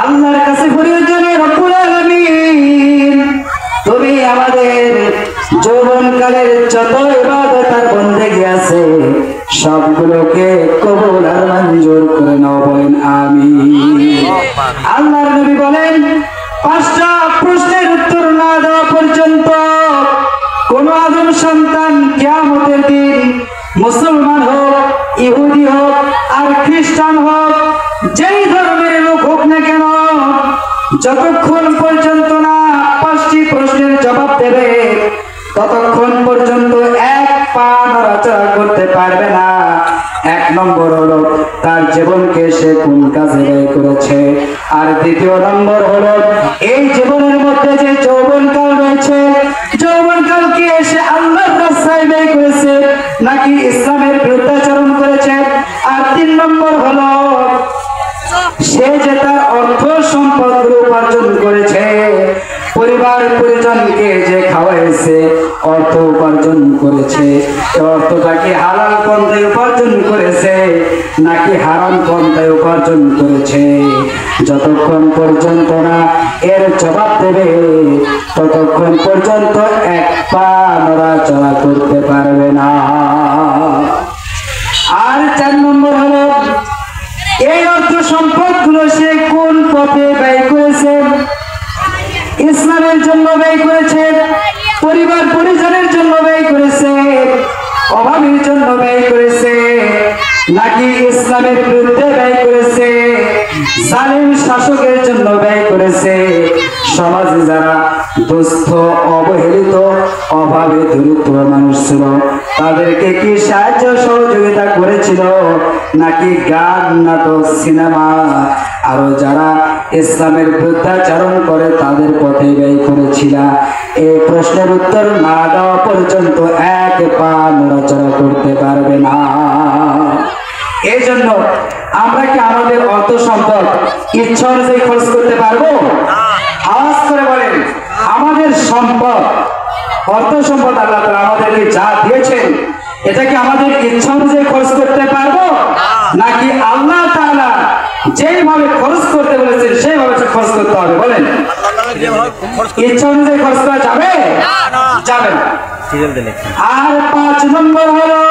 আল্লাহর কাছে ফরিয়াদ জানাই, রব্বুল আলামিন তুমি আমাদের যৌবনকালের যত ইবাদত আর বন্দেগী আছে সবগুলোকে কবুল আর মঞ্জুর করে নাও, বলেন আমিন। আল্লাহর নবী বলেন, 5টা প্রশ্নের উত্তর না দেওয়া পর্যন্ত কোন আদম সন্তান কিয়ামতের দিন মুসলমান হোক, ইহুদি হোক আর খ্রিস্টান হোক, যেই ধর্মের লোক হোক না কেন, যতক্ষণ পর্যন্ত না 5টি প্রশ্নের জবাব দেবে ততক্ষণ পর্যন্ত এক পা নড়াচড়া করতে পারবে না। 1 নম্বর হলো তার জীবনকে সে কোন কাজে ব্যয় করেছে, আর 2য় নম্বর হলো এই জীবনের মধ্যে যে যৌবনকাল রয়েছে, যৌবনকালকে সে আল্লাহর রাস্তায় ব্যয় করেছে নাকি ইসলামের বিরুদ্ধাচরণ করেছে, আর 3 নম্বর হলো সে যে তার অর্থ সম্পদ উপার্জন করেছে, পরিবার পরিজনকে যে খাওয়াইছে, অর্থ উপার্জন করেছে, অর্থটা কি হালাল পন্থায় উপার্জন করেছে নাকি হারাম পন্থায় উপার্জন করেছে, যতক্ষণ পর্যন্ত না এর জবাব দেবে ততক্ষণ পর্যন্ত এক পা নড়াচড়া করতে পারবে না। আর 4 নম্বর হলো এই অর্থ সম্পদ গুলো সে কোন পথে ব্যয় করেছে, ইসলামের জন্য ব্যয় করেছে, পরিবার পরিজনের জন্য ব্যয় করেছে, অভাবীর জন্য ব্যয় করেছে নাকি ইসলামের বিরুদ্ধে ব্যয় করেছে, জালিম শাসকের জন্য ব্যয় করেছে, সমাজে যারা দুস্থ অবহেলিত অভাবে দরিদ্র মানুষ ছিল তাদেরকে কি সাহায্য সহযোগিতা করেছিল নাকি গান নাটক সিনেমা আরো যারা ইসলামের বিরুদ্ধাচরণ করে তাদের পথে ব্যয় করেছিল। এই প্রশ্নের উত্তর না দেওয়া পর্যন্ত এক পা নড়াচড়া করতে পারবে না। এই জন্য আমরা কি আমাদের অর্থ সম্পদ ইচ্ছা অনুযায়ী খরচ করতে পারবো? আওয়াজ করে বলেন, আমাদের সম্পদ অর্থ সম্পদ আল্লাহ তাআলা আমাদেরকে যা দিয়েছেন এটা কি আমাদের ইচ্ছা অনুযায়ী খরচ করতে পারবো নাকি আল্লাহ তাআলা যেভাবে খরচ করতে বলেছেন সেইভাবে খরচ করতে হবে? বলেন, ইচ্ছা অনুযায়ী খরচ করা যাবে? যাবে না। আর 5 নম্বর হলো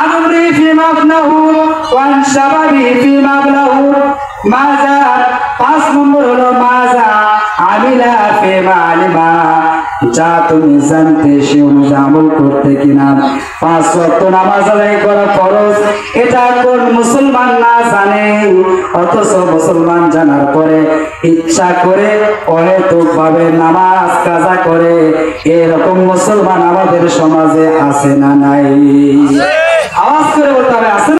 আমরি ফি মাবনাহু ওয়ান শাবাবি ফি মাবনাহু মাজা। 5 নম্বর হলো মাজা আমিলা ফি মালিমা, যা তুমি জানতে সে অনুযায়ী আমল করতে কিনা। 5 ওয়াক্ত নামাজ আদায় করা ফরজ, এটা কোন মুসলমান না জানে, অথচ মুসলমান জানার পরে ইচ্ছা করে অহেতুক ভাবে নামাজ কাজা করে, এরকম মুসলমান আমাদের সমাজে আছে না নাই? আওয়াজ করে বলতে হবে, আছে।